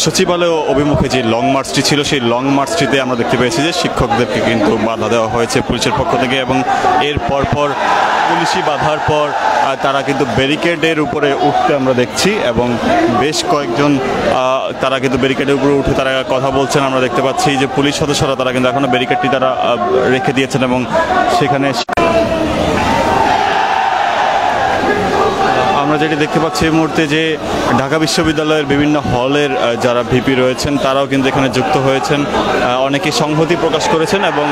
সচিবালয় অভিমুখে যে লং মার্চটি ছিল সেই লং মার্চটিতে আমরা দেখতে পেয়েছি যে শিক্ষকদেরকে কিন্তু বাধা দেওয়া হয়েছে পুলিশের পক্ষ থেকে, এবং এর পরপর পুলিশি বাধার পর তারা কিন্তু ব্যারিকেডের উপরে উঠতে আমরা দেখছি, এবং বেশ কয়েকজন তারা কিন্তু ব্যারিকেডের উপরে উঠে তারা কথা বলছেন। আমরা দেখতে পাচ্ছি যে পুলিশ সদস্যরা তারা কিন্তু এখনো ব্যারিকেডটি তারা রেখে দিয়েছেন, এবং সেখানে আমরা যেটি দেখতে পাচ্ছি এই মুহূর্তে যে ঢাকা বিশ্ববিদ্যালয়ের বিভিন্ন হলের যারা ভিপি রয়েছেন তারাও কিন্তু এখানে যুক্ত হয়েছেন, অনেকে সংহতি প্রকাশ করেছেন, এবং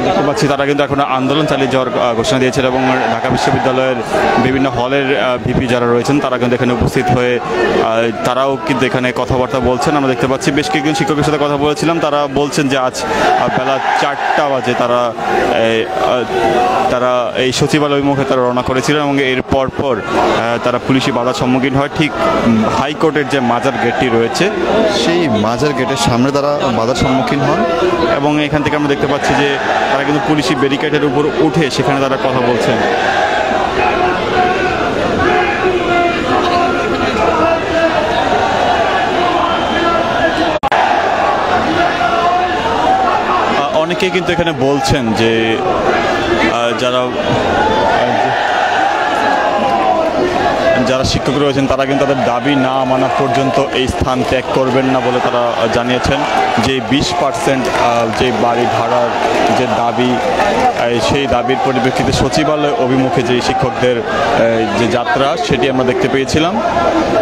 দেখতে পাচ্ছি তারা কিন্তু এখন আন্দোলন চালিয়ে যাওয়ার ঘোষণা দিয়েছেন, এবং ঢাকা বিশ্ববিদ্যালয়ের বিভিন্ন হলের ভিপি যারা রয়েছেন তারা কিন্তু এখানে উপস্থিত হয়ে তারাও কিন্তু এখানে কথাবার্তা বলছেন। আমরা দেখতে পাচ্ছি বেশ কয়েকজন শিক্ষকের সাথে কথা বলেছিলাম, তারা বলছেন যে আজ বেলা 4টা বাজে তারা এই সচিবালয় অভিমুখে তারা রওনা করেছিলেন, এবং এর পর তারা পুলিশি বাধার সম্মুখীন হয় ঠিক হাইকোর্টের যে মাজার গেটটি রয়েছে সেই মাজার গেটের সামনে তারা বাধার সম্মুখীন হন, এবং এখান থেকে আমরা দেখতে পাচ্ছি যে তারা কিন্তু পুলিশি ব্যারিকেডের উপর উঠে সেখানে তারা কথা বলছেন। অনেকেই কিন্তু এখানে বলছেন যে যারা শিক্ষক রয়েছেন তারা কিন্তু তাদের দাবি না মানা পর্যন্ত এই স্থান ত্যাগ করবেন না বলে তারা জানিয়েছেন। যে 20% যে বাড়ি ভাড়ার যে দাবি, সেই দাবির পরিপ্রেক্ষিতে সচিবালয় অভিমুখে যে শিক্ষকদের যে যাত্রা সেটি আমরা দেখতে পেয়েছিলাম।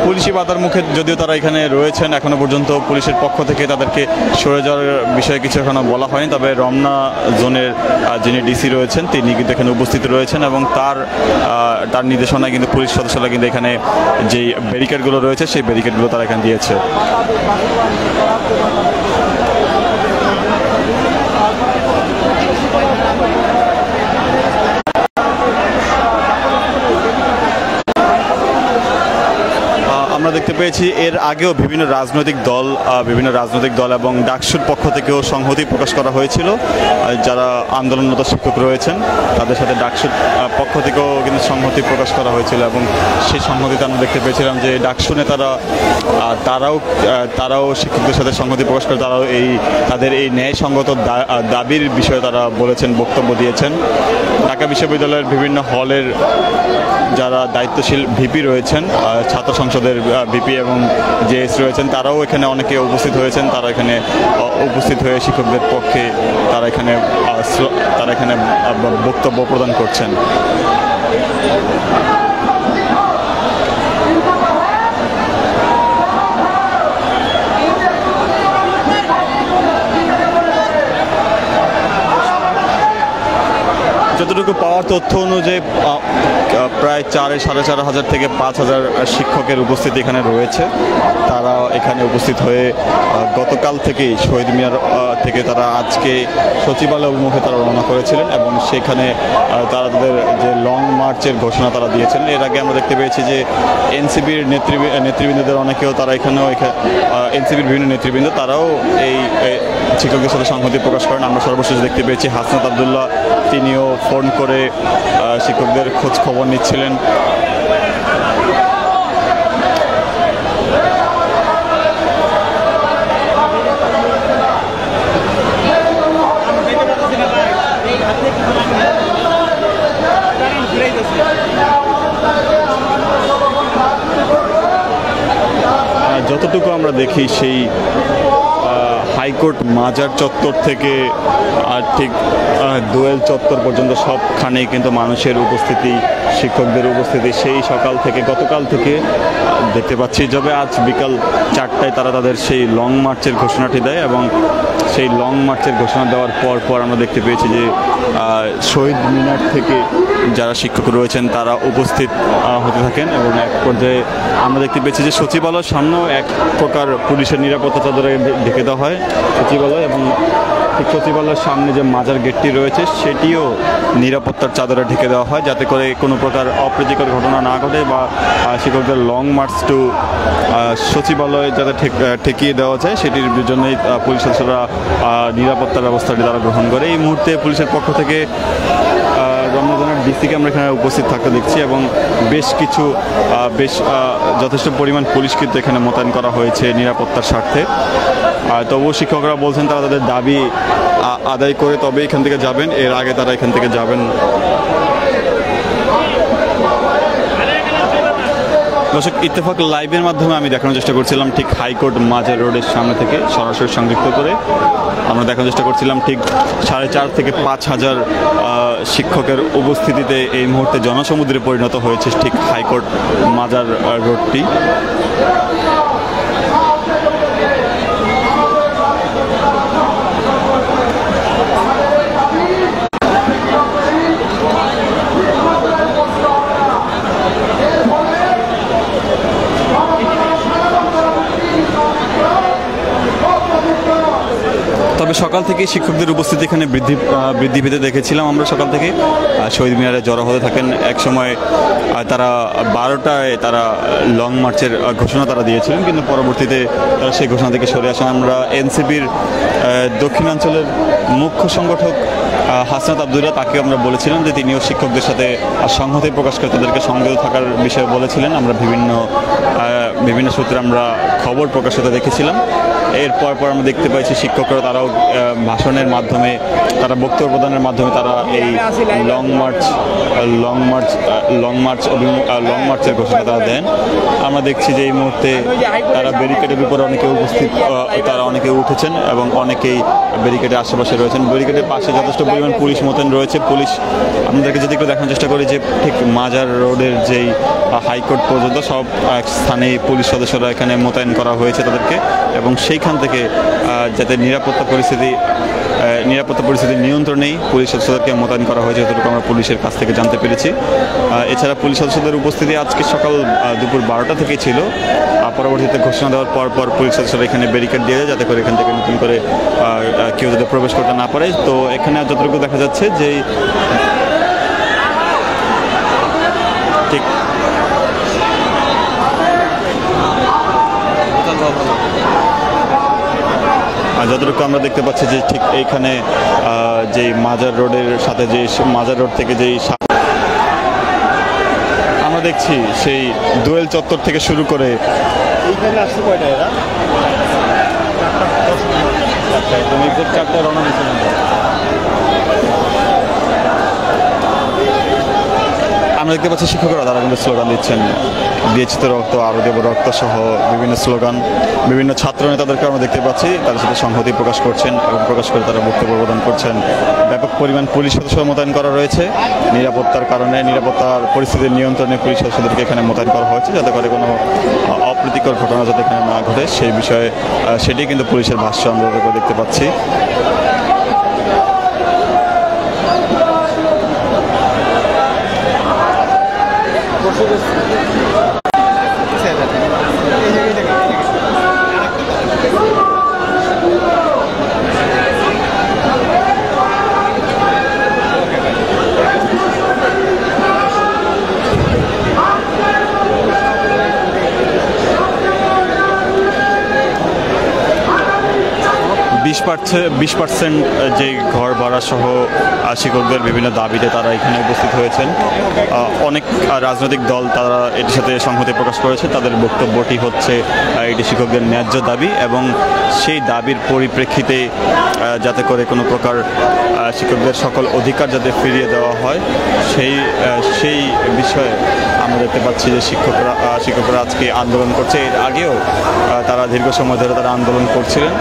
পুলিশি বাধার মুখে যদিও তারা এখানে রয়েছেন, এখনো পর্যন্ত পুলিশের পক্ষ থেকে তাদেরকে সরে যাওয়ার বিষয়ে কিছু এখনো বলা হয়নি, তবে রমনা জোনের যিনি ডিসি রয়েছেন তিনি কিন্তু এখানে উপস্থিত রয়েছেন, এবং তার নির্দেশনায় কিন্তু পুলিশ সদস্যরা কিন্তু এখানে যে ব্যারিকেডগুলো রয়েছে সেই ব্যারিকেডগুলো তারা এখানে দিয়েছে। আমরা দেখতে পেয়েছি এর আগেও বিভিন্ন রাজনৈতিক দল এবং ডাকসুর পক্ষ থেকেও সংহতি প্রকাশ করা হয়েছিল। যারা আন্দোলনরত শিক্ষক রয়েছেন তাদের সাথে ডাকসুর পক্ষ থেকেও কিন্তু সংহতি প্রকাশ করা হয়েছিল, এবং সেই সংহতিতে আমরা দেখতে পেয়েছিলাম যে ডাকসু নেতারা তারাও শিক্ষকদের সাথে সংহতি প্রকাশ করে তাদের এই ন্যায়সঙ্গত দাবির বিষয়ে তারা বলেছেন, বক্তব্য দিয়েছেন। ঢাকা বিশ্ববিদ্যালয়ের বিভিন্ন হলের যারা দায়িত্বশীল ভিপি রয়েছেন, ছাত্র সংসদের ভিপি এবং জেএস রয়েছেন, তারাও এখানে অনেকে উপস্থিত হয়েছেন। তারা এখানে উপস্থিত হয়ে শিক্ষকদের পক্ষে তারা এখানে বক্তব্য প্রদান করছেন। যতটুকু পাওয়ার তথ্য অনুযায়ী প্রায় 4,500 থেকে 5,000 শিক্ষকের উপস্থিতি এখানে রয়েছে। তারা এখানে উপস্থিত হয়ে গতকাল থেকেই শহীদ মিনার থেকে তারা আজকে সচিবালয় অভিমুখে তারা রওনা করেছিলেন, এবং সেখানে তারা তাদের যে লং মার্চের ঘোষণা তারা দিয়েছেন। এর আগে আমরা দেখতে পেয়েছি যে এনসিপির নেতৃবৃন্দদের অনেকেও তারা এনসিপির বিভিন্ন নেতৃবৃন্দ তারাও এই শিক্ষকদের সাথে সংহতি প্রকাশ করেন। আমরা সর্বশেষ দেখতে পেয়েছি হাসনাত আবদুল্লাহ তিনিও ফোন করে শিক্ষকদের খোঁজ খবর নিচ্ছিলেন। যতটুকু আমরা দেখি সেই হাইকোর্ট মাজার চত্বর থেকে আর ঠিক দোয়েল চত্বর পর্যন্ত সবখানেই কিন্তু মানুষের উপস্থিতি, শিক্ষকদের উপস্থিতি সেই গতকাল থেকে দেখতে পাচ্ছি। তবে আজ বিকাল 4টায় তারা তাদের সেই লং মার্চের ঘোষণাটি দেয়, এবং সেই লং মার্চের ঘোষণা দেওয়ার পর আমরা দেখতে পেয়েছি যে শহীদ মিনার থেকে যারা শিক্ষক রয়েছেন তারা উপস্থিত হতে থাকেন, এবং এক পর্যায়ে আমরা দেখতে পেয়েছি যে সচিবালয়ের সামনেও এক প্রকার পুলিশের নিরাপত্তা চাদরে ঢেকে দেওয়া হয় সচিবালয়, এবং ঠিক সচিবালয়ের সামনে যে মাজার গেটটি রয়েছে সেটিও নিরাপত্তার চাদরে ঢেকে দেওয়া হয়, যাতে করে কোনো প্রকার অপ্রীতিকর ঘটনা না ঘটে বা শিক্ষকদের লং মার্চ টু সচিবালয়ে যাতে ঠেকিয়ে দেওয়া যায় সেটির জন্যই পুলিশ সদস্যরা নিরাপত্তার ব্যবস্থাটি তারা গ্রহণ করে। এই মুহূর্তে পুলিশের পক্ষ থেকে রমনা ডিসিকে আমরা এখানে উপস্থিত থাকতে দেখছি এবং বেশ কিছু যথেষ্ট পরিমাণ পুলিশ কিন্তু এখানে মোতায়েন করা হয়েছে নিরাপত্তার স্বার্থে। তবুও শিক্ষকরা বলছেন তারা তাদের দাবি আদায় করে তবে এখান থেকে যাবেন, এর আগে তারা এখান থেকে যাবেন। দর্শক, ইত্তেফাক লাইভের মাধ্যমে আমি দেখানোর চেষ্টা করছিলাম ঠিক হাইকোর্ট মাজার রোডের সামনে থেকে সরাসরি সংযুক্ত করে আমরা দেখানোর চেষ্টা করছিলাম ঠিক 4,500 থেকে 5,000 শিক্ষকের উপস্থিতিতে এই মুহূর্তে জনসমুদ্রে পরিণত হয়েছে ঠিক হাইকোর্ট মাজার রোডটি। তবে সকাল থেকে শিক্ষকদের উপস্থিতি এখানে বৃদ্ধি পেতে দেখেছিলাম আমরা। সকাল থেকে শহীদ মিনারে জড়ো হতে থাকেন। এক সময় তারা 12টায় তারা লং মার্চের ঘোষণা তারা দিয়েছিলেন, কিন্তু পরবর্তীতে তারা সেই ঘোষণা থেকে সরে আসেন। আমরা এনসিপির দক্ষিণাঞ্চলের মুখ্য সংগঠক হাসনাত আবদুল্লাহ, তাকে আমরা বলেছিলাম যে তিনিও শিক্ষকদের সাথে সংহতি প্রকাশ করে তাদেরকে সংযত থাকার বিষয়ে বলেছিলেন। আমরা বিভিন্ন সূত্রে আমরা খবর প্রকাশ হতে দেখেছিলাম। এরপর আমরা দেখতে পাইছি শিক্ষকরা তারাও ভাষণের মাধ্যমে, তারা বক্তব্য প্রদানের মাধ্যমে তারা এই লং মার্চের ঘোষণা তারা দেন। আমরা দেখছি যে এই মুহূর্তে তারা ব্যারিকেডের উপরে তারা অনেকে উঠেছেন এবং অনেকেই ব্যারিকেডের আশেপাশে রয়েছেন। ব্যারিকেডের পাশে যথেষ্ট পরিমাণ পুলিশ মোতায়েন রয়েছে। পুলিশ আমাদেরকে যদি একটু দেখানোর চেষ্টা করি যে ঠিক মাজার রোডের যেই হাইকোর্ট পর্যন্ত সব স্থানেই পুলিশ সদস্যরা এখানে মোতায়েন করা হয়েছে তাদেরকে, এবং সেইখান থেকে যাতে নিরাপত্তা পরিস্থিতি নিয়ন্ত্রণেই পুলিশ সদস্যদেরকে মোতায়েন করা হয়েছে, যতটুকু আমরা পুলিশের কাছ থেকে জানতে পেরেছি। এছাড়া পুলিশ সদস্যদের উপস্থিতি আজকে সকাল দুপুর 12টা থেকেই ছিল। পরবর্তীতে ঘোষণা দেওয়ার পর পুলিশ সদস্যরা এখানে ব্যারিকেড দিয়ে যায় যাতে করে এখান থেকে নতুন করে কেউ যাতে প্রবেশ করতে না পারে। তো এখানে যতটুকু দেখা যাচ্ছে যে ঠিক যতটুকু আমরা দেখতে পাচ্ছি যে ঠিক এইখানে যে মাজার রোডের সাথে যে মাজার রোড থেকে যেই আমরা দেখছি সেই দোয়েল চত্বর থেকে শুরু করে এইখানে আসছে কয়টা এরা 4টায় রওনা দিয়েছিলেন। আমরা দেখতে পাচ্ছি শিক্ষকরা তারা কিন্তু স্লোগান দিচ্ছেন, দিয়েছি তো রক্ত, আরও দেব রক্ত সহ বিভিন্ন স্লোগান। বিভিন্ন ছাত্র নেতাদেরকে আমরা দেখতে পাচ্ছি তাদের সাথে সংহতি প্রকাশ করছেন এবং প্রকাশ করে তারা বক্তব্য প্রদান করছেন। ব্যাপক পরিমাণ পুলিশ সদস্য মোতায়েন করা রয়েছে নিরাপত্তার কারণে। নিরাপত্তার পরিস্থিতির নিয়ন্ত্রণে পুলিশ সদস্যদেরকে এখানে মোতায়েন করা হয়েছে যাতে করে কোনো অপ্রীতিকর ঘটনা যাতে এখানে না ঘটে সেই বিষয়ে সেটি কিন্তু পুলিশের ভাষ্য আমরা দেখতে পাচ্ছি। বিশ পার্সেন্ট যে ঘর ভাড়া সহ শিক্ষকদের বিভিন্ন দাবিতে তারা এখানে উপস্থিত হয়েছেন। অনেক রাজনৈতিক দল তারা এটির সাথে সংহতি প্রকাশ করেছে। তাদের বক্তব্যটি হচ্ছে এটি শিক্ষকদের ন্যায্য দাবি এবং সেই দাবির পরিপ্রেক্ষিতে যাতে করে কোনো প্রকার শিক্ষকদের সকল অধিকার যাতে ফিরিয়ে দেওয়া হয় সেই বিষয়ে আমরা দেখতে পাচ্ছি যে শিক্ষকরা আজকে আন্দোলন করছে। এর আগেও তারা দীর্ঘ সময় ধরে তারা আন্দোলন করছিলেন।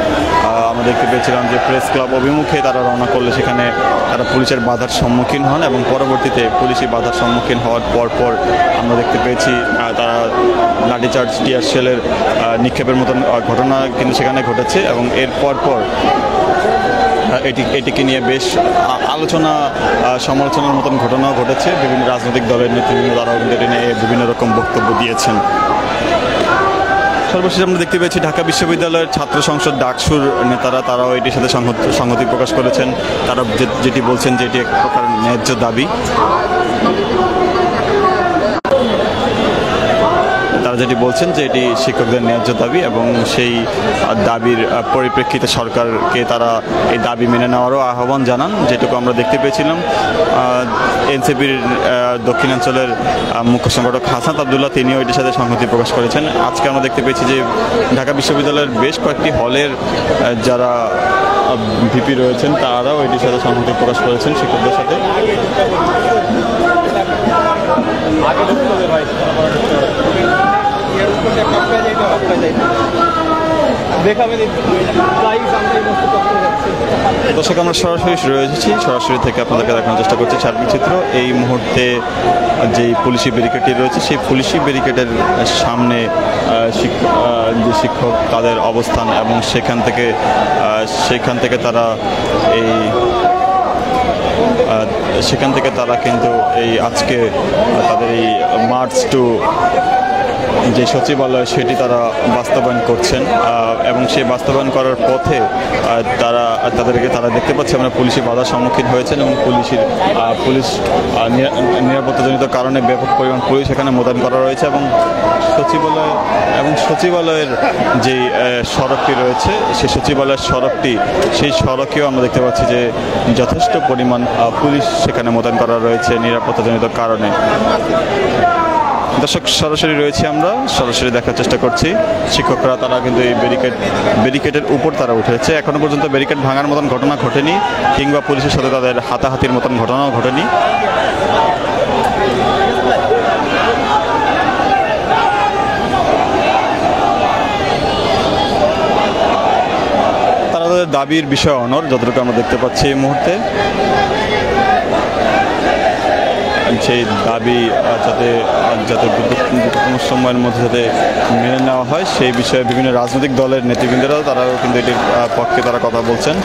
আমরা দেখতে পেয়েছিলাম যে প্রেস ক্লাব অভিমুখে তারা রওনা করলে সেখানে তারা পুলিশের বাধার সম্মুখীন হন এবং পরবর্তীতে পুলিশি বাধার সম্মুখীন হওয়ার পর আমরা দেখতে পেয়েছি তারা লাঠিচার্জ, টিয়ার শেলের নিক্ষেপের মতন ঘটনা কিন্তু সেখানে ঘটেছে এবং এর পর এটিকে নিয়ে বেশ আলোচনা সমালোচনার মতন ঘটনাও ঘটেছে। বিভিন্ন রাজনৈতিক দলের নেতৃবৃন্দ তারাও কিন্তু এটি নিয়ে বিভিন্ন রকম বক্তব্য দিয়েছেন। সর্বশেষ আমরা দেখতে পেয়েছি ঢাকা বিশ্ববিদ্যালয়ের ছাত্র সংসদ ডাকসুর নেতারা তারাও এটির সাথে সংহতি প্রকাশ করেছেন। তারা যেটি বলছেন যে এটি এক প্রকার ন্যায্য দাবি। তারা যেটি বলছেন যে এটি শিক্ষকদের ন্যায্য দাবি এবং সেই দাবির পরিপ্রেক্ষিতে সরকারকে তারা এই দাবি মেনে নেওয়ারও আহ্বান জানান, যেটুকু আমরা দেখতে পেয়েছিলাম। এনসিপির দক্ষিণাঞ্চলের মুখ্য সংগঠক হাসান আবদুল্লাহ তিনিও এটির সাথে সংহতি প্রকাশ করেছেন। আজকে আমরা দেখতে পেয়েছি যে ঢাকা বিশ্ববিদ্যালয়ের বেশ কয়েকটি হলের যারা ভিপি রয়েছেন তারাও এটির সাথে সংহতি প্রকাশ করেছেন শিক্ষকদের সাথে। দর্শক, আমরা সরাসরি রয়েছি, সরাসরি থেকে আপনাদেরকে দেখানোর চেষ্টা করছি সার্বিক চিত্র। এই মুহূর্তে যেই পুলিশি ব্যারিকেডটি রয়েছে সেই পুলিশি ব্যারিকেডের সামনে যে শিক্ষক তাদের অবস্থান এবং সেখান থেকে তারা কিন্তু এই আজকে তাদের এই মার্চ টু যে সচিবালয় সেটি তারা বাস্তবায়ন করছেন এবং সেই বাস্তবায়ন করার পথে তারা দেখতে পাচ্ছি আমরা পুলিশি বাধার সম্মুখীন হয়েছেন এবং পুলিশ নিরাপত্তাজনিত কারণে ব্যাপক পরিমাণ পুলিশ এখানে মোতায়েন করা রয়েছে এবং সচিবালয়ের যে সড়কটি রয়েছে সেই সচিবালয়ের সেই সড়কেও আমরা দেখতে পাচ্ছি যে যথেষ্ট পরিমাণ পুলিশ সেখানে মোতায়েন করা রয়েছে নিরাপত্তাজনিত কারণে। দর্শক, সরাসরি রয়েছি আমরা, সরাসরি দেখার চেষ্টা করছি। শিক্ষকরা তারা কিন্তু এই ব্যারিকেডের উপর তারা উঠেছে। এখনো পর্যন্ত ব্যারিকেড ভাঙার মতন ঘটনা ঘটেনি কিংবা পুলিশের সাথে তাদের হাতাহাতির মতন ঘটনাও ঘটেনি। তারা তাদের দাবির বিষয় অনড়, যতটুকু আমরা দেখতে পাচ্ছি এই মুহূর্তে। সেই দাবি যাতে দ্রুততম সময়ের মধ্যে যাতে মেনে নেওয়া হয় সেই বিষয়ে বিভিন্ন রাজনৈতিক দলের নেতৃবৃন্দরাও তারাও কিন্তু এটির পক্ষে তারা কথা বলছেন।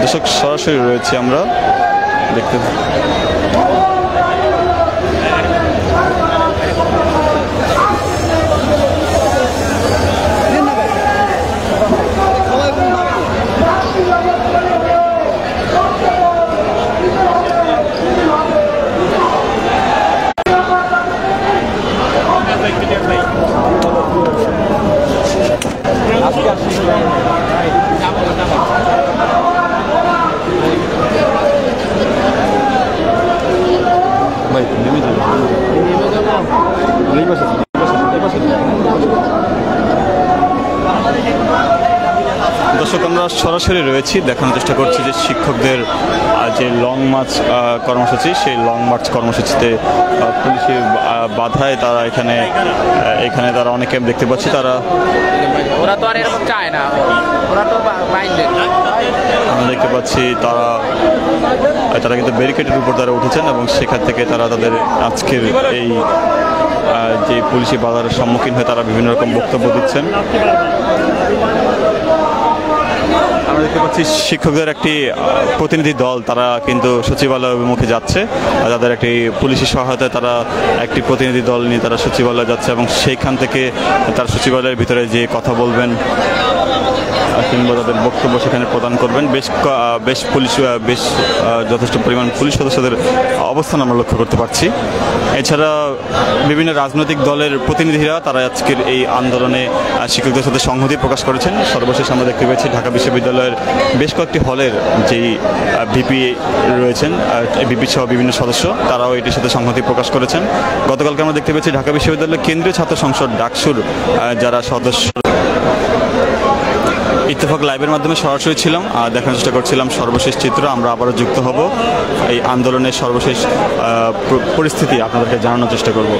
দর্শক, সরাসরি রয়েছি আমরা দেখতে। দর্শক, আমরা সরাসরি রয়েছি, দেখানোর চেষ্টা করছি যে শিক্ষকদের যে লং মার্চ কর্মসূচি সেই লং মার্চ কর্মসূচিতে পুলিশের বাধায় তারা এখানে তারা অনেকে দেখতে পাচ্ছি আমরা দেখতে পাচ্ছি তারা কিন্তু ব্যারিকেডের উপর তারা উঠেছেন এবং সেখান থেকে তারা তাদের আজকের এই যে পুলিশি বাধার সম্মুখীন হয়ে তারা বিভিন্ন রকম বক্তব্য দিচ্ছেন। আমরা দেখতে পাচ্ছি শিক্ষকদের একটি প্রতিনিধি দল তারা কিন্তু সচিবালয় অভিমুখে যাচ্ছে। তাদের একটি পুলিশি সহায়তায় তারা একটি প্রতিনিধি দল নিয়ে তারা সচিবালয়ে যাচ্ছে এবং সেইখান থেকে তারা সচিবালয়ের ভিতরে যে কথা বলবেন কিংবা তাদের বক্তব্য সেখানে প্রদান করবেন। বেশ যথেষ্ট পরিমাণ পুলিশ সদস্যদের অবস্থান আমরা লক্ষ্য করতে পারছি। এছাড়া বিভিন্ন রাজনৈতিক দলের প্রতিনিধিরা তারা আজকের এই আন্দোলনে শিক্ষকদের সাথে সংহতি প্রকাশ করেছেন। সর্বশেষ আমরা দেখতে পেয়েছি ঢাকা বিশ্ববিদ্যালয়ের বেশ কয়েকটি হলের যেই ভিপি রয়েছেন, ভিপি সহ বিভিন্ন সদস্য তারাও এটির সাথে সংহতি প্রকাশ করেছেন। গতকালকে আমরা দেখতে পেয়েছি ঢাকা বিশ্ববিদ্যালয়ের কেন্দ্রীয় ছাত্র সংসদ ডাকসুর যারা সদস্য ইত্তেফাক লাইভের মাধ্যমে সরাসরি ছিলাম, দেখার চেষ্টা করছিলাম সর্বশেষ চিত্র। আমরা আবারও যুক্ত হব, এই আন্দোলনের সর্বশেষ পরিস্থিতি আপনাদেরকে জানানোর চেষ্টা করব।